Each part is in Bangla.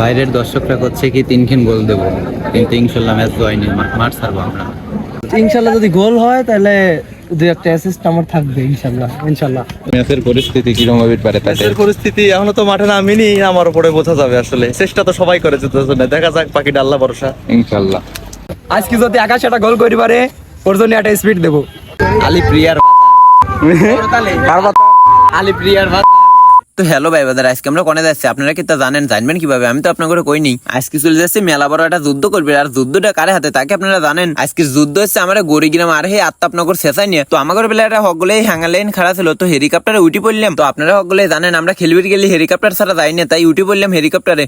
বাইরের দর্শকরা করছে কি তিনখান গোল দেবো, কিন্তু ইনশাল্লাহ ম্যাচ হয়নি, মাঠ ছাড়বো আমরা। ইনশাল্লাহ যদি গোল হয় তাহলে দুই একটা অ্যাসিস্ট আমার থাকবে ইনশাল্লাহ ইনশাল্লাহ। ম্যাচের পরিস্থিতি কিরকম হবে পারে, ম্যাচের পরিস্থিতি এখনো তো মাঠে নামিনি, আমার উপরে বোঝা যাবে। আসলে চেষ্টা তো সবাই করে যেতে জন্য, দেখা যাক, বাকিটা আল্লাহ ভরসা। ইনশাল্লাহ আজকে যদি আকাশ একটা গোল করি পারে ওর জন্য একটা স্পিড দেবো। আলি প্রিয়ার আলি প্রিয়ার তো হ্যালো ভাই বাজার, আজকে আমরা কোনে যাচ্ছি আপনারা কি তা জানবেন কিভাবে? আমি তো আপনাদের কই নেই। আজকে চলে যাচ্ছে মেলা বড় একটা যুদ্ধ করবে, আর যুদ্ধটা কারে হাতে তাকে আপনারা জানেন। আজকে যুদ্ধ হচ্ছে আমরা গড়িগ্রাম আর হে আত্মাপনগর শেষাই নিয়ে। তো আমাদের প্লেয়াররা হকগুলো হ্যাঙ্গালাইন খাড়া ছিল, তো হেলিকপ্টারে উঠি পড়লাম। তো আপনারা হকগুলো জানেন আমরা খেলবির গেলে হেলিকপ্টার ছাড়া যাই না, তাই উঠি পড়লাম হেলিকপ্টারে।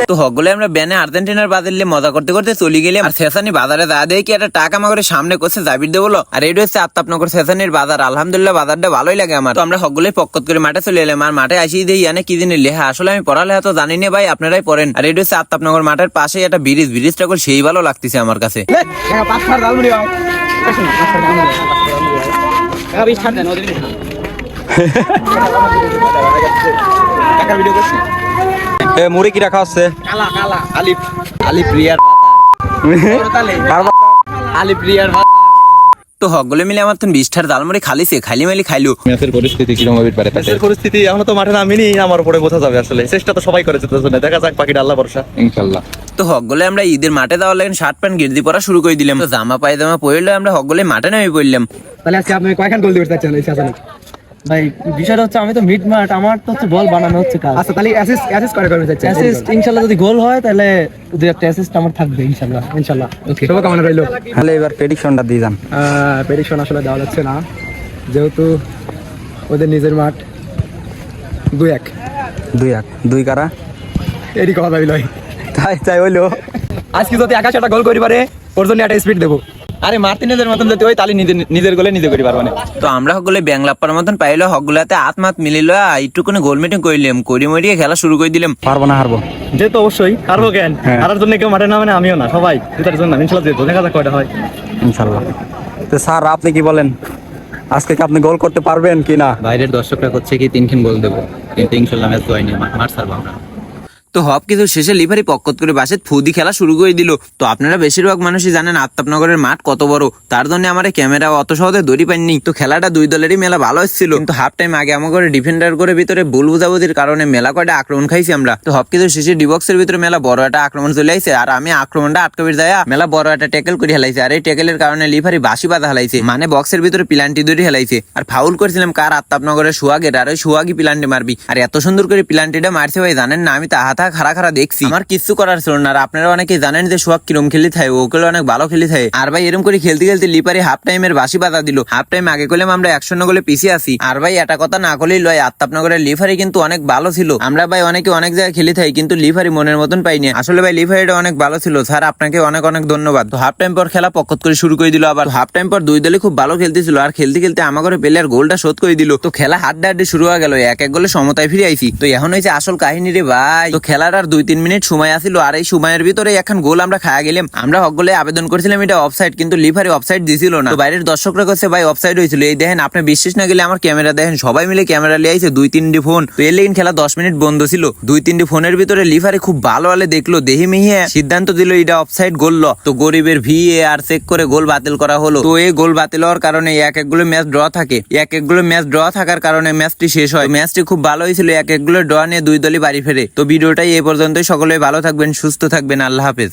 তো হকগুলো আমরা ব্যানে আর্জেন্টিনার বাজারে মজা করতে করতে চলে গেলাম। আর শেষানি বাজারে যা দেখি একটা টাকা আমাকে সামনে করছে জাবির দেবো। আর এটা হচ্ছে আত্মাপনগর শেষানির বাজার। আলহামদুলিল্লাহ বাজারটা ভালোই লাগে আমার। তো আমরা হকগুলোই পক্কত করে মাঠে চলে এলাম। আর মাঠে আসি দেখি এনে কি জিনিস লেখা, আসলে আমি পড়ালেখা তো জানি না ভাই, আপনারাই পড়েন। আর এটা হচ্ছে আত্মাপনগর মাঠের পাশে একটা ব্রিজটা করে সেই ভালো লাগতেছে আমার কাছে। মুড়ি কি রাখা হচ্ছে? আলি প্রিয়ার আলি প্রিয়ার তো হকগুলো মিলে আমার তো 20টার জালমুড়ি খালিছে, খালি মালি খাইলো। ম্যাচের পরিস্থিতি কিরকম হবে পারে, ম্যাচের পরিস্থিতি এখনো তো মাঠে নামিনি, আমার উপরে বোঝা যাবে। আসলে চেষ্টা তো সবাই করে যেতে জন্য, দেখা যাক, বাকিটা আল্লাহ ভরসা। ইনশাল্লাহ তো হকগুলো আমরা ঈদের মাঠে যাওয়ার লাগে শার্ট প্যান্ট গির্দি পরা শুরু করে দিলাম। তো জামা পায়জামা পরলে আমরা হকগুলো মাঠে নামে পড়লাম। তাহলে আজকে আপনি কয়খান গোল দিতে চাচ্ছেন এই সিজনে? ভাই বিষয়টা হচ্ছে আমি তো মিড মাঠ, আমার তো হচ্ছে বল বানানো হচ্ছে কাজ। আচ্ছা তাহলে অ্যাসিস্ট করে করতে চাচ্ছি। অ্যাসিস্ট ইনশাআল্লাহ যদি গোল হয় তাহলে দুই একটা অ্যাসিস্ট আমার থাকবে ইনশাআল্লাহ ইনশাআল্লাহ। ওকে, শুভকামনা রইলো। তাহলে এবার প্রেডিকশনটা দিয়ে যান। প্রেডিকশন আসলে দেওয়া যাচ্ছে না, যেহেতু ওদের নিজের মাঠ। 2-1। 2-1 2 কারা? এরই কথা ভাবি লয়। তাই হইলো। আজকে যদি আকাশ একটা গোল করি পারে ওর জন্য একটা স্পিড দেবো। আরে মার্টিনেজের মতন যদি ওই তাহলে নিজের গোলে নিজে করি পারবো না। তো আমরা হকগুলো ব্যাংলাপ্পার মতন পাইলো, হকগুলাতে আত্মাত মিলিল, একটুখানি গোল মিটিং করলাম, করি মরিয়ে খেলা শুরু করে দিলাম। পারবো না, হারবো। যেহেতু অবশ্যই হারবো, কেন হারার জন্য কেউ মাঠে নামে না, আমিও না, সবাই জেতার জন্য। ইনশাআল্লাহ যেহেতু দেখা যাক কয়টা হয় ইনশাআল্লাহ। তো স্যার আপনি কি বলেন, আজকে কি আপনি গোল করতে পারবেন কি না? বাইরের দর্শকরা করছে কি তিনখান গোল দেবো, কিন্তু ইনশাল্লাহ ম্যাচ হয়নি, মাঠ ছাড়বো আমরা। তো হব কিছু শেষে লিভারি পক্কত করে বাসে ফুদি খেলা শুরু করে দিল। তো আপনারা বেশিরভাগ মানুষই জানেন আত্তাপনগরের মাঠ কত বড়, তার জন্য আমার ক্যামেরা অত সহজে দড়ি পাইনি। তো খেলাটা দুই দলেরই মেলা ভালো হচ্ছিল, কিন্তু হাফ টাইম আগে আমাদের ডিফেন্ডার করে ভিতরে ভুল বুঝাবুঝির কারণে মেলা কয়টা আক্রমণ খাইছি আমরা। তো হব কিছু শেষে ডিবক্সের ভিতরে মেলা বড় একটা আক্রমণ চলে আইছে, আর আমি আক্রমণটা আটকাবির যায় মেলা বড় একটা ট্যাকেল করে হেলাইছে। আর এই ট্যাকেলের কারণে লিভারি বাসি বাঁধা হেলাইছে, মানে বক্সের ভিতরে প্লান্টি দড়ি হেলাইছে। আর ফাউল করেছিলাম কার? আত্তাপনগরের সোহাগের। আর ওই সোহাগই প্লান্টি মারবি, আর এত সুন্দর করে প্লান্টিটা মারছে ভাই, জানেন না আমি তাহা খাড়া দেখছি, আমার কিছু করার ছিল না। আর আপনারা অনেকে জানেন যে সোহাগ কিরম খেলি থাকে, ওগুলো অনেক ভালো খেলি থাকে। আর ভাই এরকম করে খেলতে খেলতে লিপারি হাফ টাইমের বাসি বাধা দিল। হাফ টাইম আগে করলাম আমরা 100 গোলে পিছিয়ে আছি। আর ভাই এটা কথা না করলেই লয়, আত্তাপনগরের লিফারি কিন্তু অনেক ভালো ছিল। আমরা ভাই অনেকে অনেক জায়গায় খেলি থাকি, কিন্তু লিফারি মনের মতন পাইনি। আসলে ভাই লিফারিটা অনেক ভালো ছিল। স্যার আপনাকে অনেক ধন্যবাদ। তো হাফ টাইম পর খেলা পক্কত করে শুরু করে দিল। আবার হাফ টাইম পর দুই দলই খুব ভালো খেলতেছিল, আর খেলতে খেলতে আমাদের প্লেয়ার গোলটা শোধ করে দিল। তো খেলা হাড্ডাহাড্ডি শুরু হয়ে গেল, 1-1 গোলে সমতায় ফিরে আইছি। তো এখন হয়েছে আসল কাহিনী রে ভাই। তো খেলার আর 2-3 মিনিট সময় আসিল, আর এই সময়ের ভিতরে এখন গোল আমরা খাওয়া গেলাম। আমরা হকগুলো আবেদন করেছিলাম এটা অফসাইড, কিন্তু লিফারি অফসাইড দিছিল না। তো বাইরের দর্শকরা কাছে ভাই অফসাইড হয়েছিল। এই দেখেন, আপনি বিশ্বাস না গেলে আমার ক্যামেরা দেখেন, সবাই মিলে ক্যামেরা লিয়ে আইছে 2-3টি ফোন। তো এর লেগিন খেলা 10 মিনিট বন্ধ ছিল। 2-3টি ফোনের ভিতরে লিফারি খুব ভালো দেখলো, দেহি মিহিয়ে সিদ্ধান্ত দিল এটা অফসাইড গোল। তো গরিবের VAR চেক করে গোল বাতিল করা হলো। তো এই গোল বাতিল হওয়ার কারণে 1-1 গোলে ম্যাচ ড্র থাকে। 1-1 গোলে ম্যাচ ড্র থাকার কারণে ম্যাচটি শেষ হয়। ম্যাচটি খুব ভালো হয়েছিল, 1-1 গোলে ড্র নিয়ে দুই দলই বাড়ি ফেরে। তো ভিডিওটাই এই পর্যন্তই। সকলে ভালো থাকবেন, সুস্থ থাকবেন, আল্লাহ হাফেজ।